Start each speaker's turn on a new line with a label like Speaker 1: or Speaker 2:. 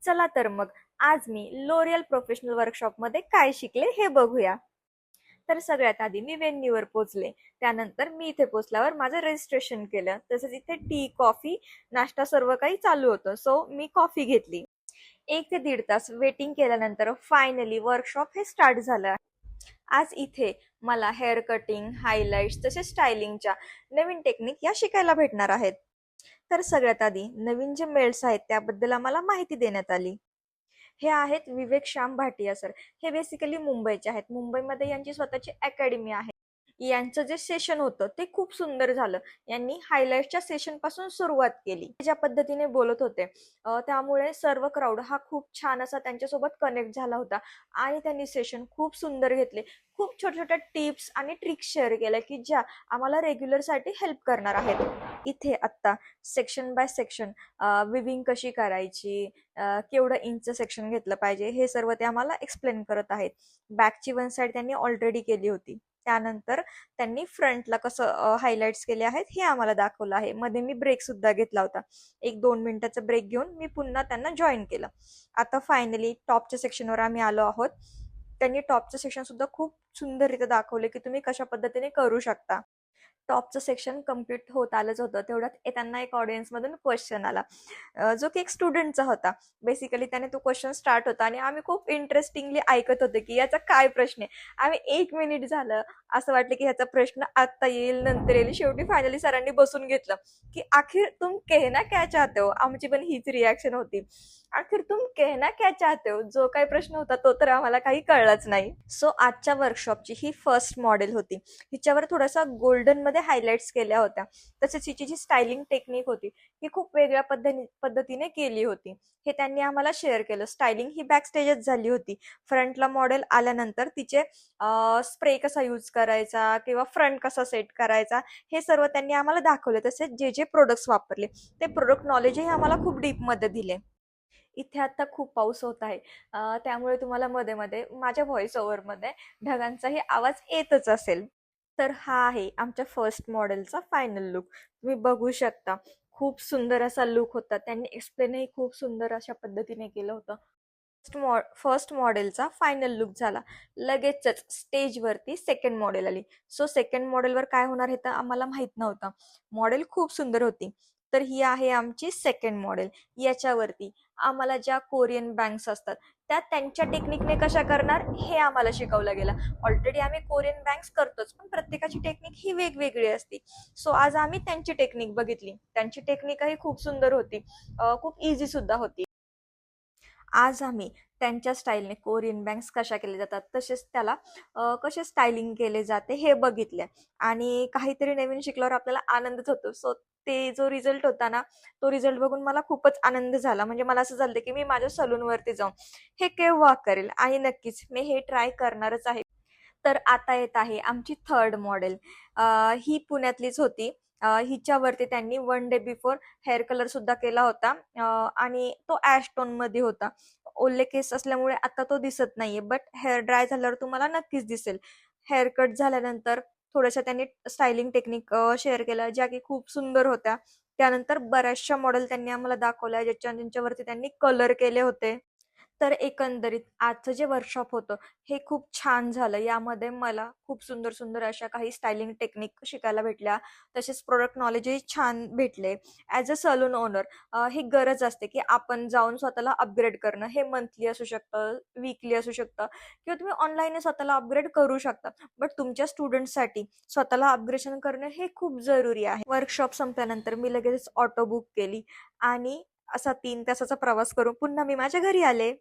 Speaker 1: चला तर मग आज मी लोरियल प्रोफेशनल वर्कशॉप मध्ये काय शिकले हे बघूया. तर सगळ्यात आधी मी वेन्यूवर पोहोचले. त्यानंतर मी इथे पोहोचल्यावर माझं रजिस्ट्रेशन केलं. तसंच इथे टी, कॉफी, नाश्ता सर्व काही चालू होतं. सो मी कॉफी घेतली. 1 ते 1.5 तास वेटिंग केल्यानंतर फायनली वर्कशॉप हे स्टार्ट झालं. आज इथे मला हेअर कटिंग, हायलाइट्स तसेच स्टायलिंगच्या नवीन टेक्निक या शिकायला भेटणार आहेत. तर सगळ्यात आधी नवीन जे मेल्स आहेत त्याबद्दल आम्हाला माहिती देण्यात आली. हे आहेत विवेक श्याम भाटिया सर. हे बेसिकली मुंबईचे आहेत. मुंबईमध्ये यांची स्वतःची अकॅडमी आहे. यांचं जे सेशन होतं ते खूप सुंदर झालं. यांनी हायलाइटच्या सेशन पासून सुरुवात केली. ज्या पद्धतीने बोलत होते त्यामुळे सर्व क्राऊड हा खूप छान असा त्यांच्यासोबत कनेक्ट झाला होता आणि त्यांनी सेशन खूप सुंदर घेतले. खूप छोट्या छोट्या टिप्स आणि ट्रिक्स शेअर केल्या की ज्या आम्हाला रेग्युलर साठी हेल्प करणार आहेत. इथे आता सेक्शन बाय सेक्शन विविंग कशी करायची, केवढं इंच सेक्शन घेतलं पाहिजे हे सर्व ते आम्हाला एक्सप्लेन करत आहेत. बॅकची वन साइड त्यांनी ऑलरेडी केली होती. त्यानंतर त्यांनी फ्रंटला कसं हायलाइट्स केले आहेत हे आम्हाला दाखवलं आहे. मध्ये मी ब्रेक सुद्धा घेतला होता. 1-2 मिनिटाचा ब्रेक घेऊन मी पुन्हा त्यांना जॉईन केलं. आता फायनली टॉपच्या सेक्शनवर आम्ही आलो आहोत. त्यांनी टॉपचं सेक्शन सुद्धा खूप सुंदररीत्या दाखवले की तुम्ही कशा पद्धतीने करू शकता. टॉपचं सेक्शन कम्प्लीट होत आलंच होतं. तेवढ्यात त्यांना एक ऑडियन्स मधून क्वेश्चन आला, जो की एक स्टुडंटचा होता. बेसिकली त्याने तो क्वेश्चन स्टार्ट होता आणि आम्ही खूप इंटरेस्टिंगली ऐकत होतो की याचा काय प्रश्न आहे. आम्ही 1 मिनिट झालं असं वाटलं की ह्याचा प्रश्न आता येईल, नंतर येईल. शेवटी फायनली सरांनी बसून घेतलं की आखिर तुम कहना क्या चाहते हो. आमची पण हीच रिॲक्शन होती. आखिर तुम कहना क्या चाहते हो. जो काही प्रश्न होता तो तर आम्हाला काही कळलाच नाही. सो आजच्या वर्कशॉपची ही फर्स्ट मॉडेल होती. हिच्यावर थोडासा गोल्डन मध्ये हायलाइट्स केल्या होत्या. तसेच हिची जी स्टायलिंग टेक्निक होती ही खूप वेगळ्या पद्धतीने केली होती. हे त्यांनी आम्हाला शेअर केलं. स्टायलिंग ही बॅक स्टेजच झाली होती. फ्रंटला मॉडेल आल्यानंतर तिचे स्प्रे कसा यूज करायचा किंवा फ्रंट कसा सेट करायचा हे सर्व त्यांनी आम्हाला दाखवले. तसेच जे जे प्रोडक्ट्स वापरले ते प्रोडक्ट नॉलेजही आम्हाला खूप डीप मध्ये दिले. इथे आता खूप पाऊस होत आहे. त्यामुळे तुम्हाला मध्ये मध्ये माझ्या व्हॉइस ओव्हरमध्ये ढगांचाही आवाज येतच असेल. तर हा आहे आमच्या फर्स्ट मॉडेलचा फायनल लुक. तुम्ही बघू शकता. खूप सुंदर असा लुक होता. त्यांनी एक्सप्लेनही खूप सुंदर अशा पद्धतीने केलं होतं. फर्स्ट मॉडेलचा फायनल लुक झाला. लगेचच स्टेजवरती सेकंड मॉडेल आली. सो सेकंड मॉडेलवर काय होणार हे तर आम्हाला माहित नव्हतं. मॉडेल खूप सुंदर होती. तर ही आहे आमची सेकंड मॉडेल. याच्यावरती आम्हाला ज्या कोरियन बँक्स असतात त्या त्यांच्या टेक्निकने कशा करणार हे आम्हाला शिकवलं गेलं. ऑलरेडी आम्ही कोरियन बँक्स करतोच, पण प्रत्येकाची टेक्निक ही वेगवेगळी असते. सो आज आम्ही त्यांची टेक्निक बघितली. त्यांची टेक्निकही खूप सुंदर होती. खूप इझी सुद्धा होती. आज आम्ही त्यांच्या स्टाईलने कोरियन बँक्स कशा केल्या जातात तसेच त्याला कसे स्टायलिंग केले जाते हे बघितले आणि काहीतरी नवीन शिकल्यावर आपल्याला आनंदच होतो. सो ते जो रिझल्ट होता ना, तो रिझल्ट बघून मला खूपच आनंद झाला. म्हणजे मला असं झालं की मी माझ्या सलूनवरती जाऊन हे केव्हा करेल आणि नक्कीच मी हे ट्राय करणारच आहे. तर आता येत आहे आमची थर्ड मॉडेल. ही पुण्यातलीच होती. हिच्यावरती त्यांनी 1 डे बिफोर हेअर कलर सुद्धा केला होता आणि तो ऍश टोन मध्ये होता. ओले केस असल्यामुळे आता तो दिसत नाहीये, बट हेअर ड्राय झाल्यावर तुम्हाला नक्कीच दिसेल. हेअर कट झाल्यानंतर थोड्याशा त्यांनी स्टायलिंग टेक्निक शेअर केल्या ज्या की खूप सुंदर होत्या. त्यानंतर बऱ्याचशा मॉडेल त्यांनी आम्हाला दाखवल्या ज्यांच्यावरती त्यांनी कलर केले होते. तर एकंदरीत आजचं जे वर्कशॉप होतं हे खूप छान झालं. यामध्ये मला खूप सुंदर सुंदर अशा काही स्टायलिंग टेक्निक शिकायला भेटल्या. तसेच प्रोडक्ट नॉलेजही छान भेटले. ॲज अ सलून ओनर ही गरज असते की आपण जाऊन स्वतःला अपग्रेड करणं. हे मंथली असू शकतं, वीकली असू शकतं किंवा तुम्ही ऑनलाईन स्वतःला अपग्रेड करू शकता. बट तुमच्या स्टुडंटसाठी स्वतःला अपग्रेडेशन करणं हे खूप जरुरी आहे. वर्कशॉप संपल्यानंतर मी लगेच ऑटो बुक केली आणि असा 3 तासाचा प्रवास करून पुन्हा मी माझ्या घरी आले.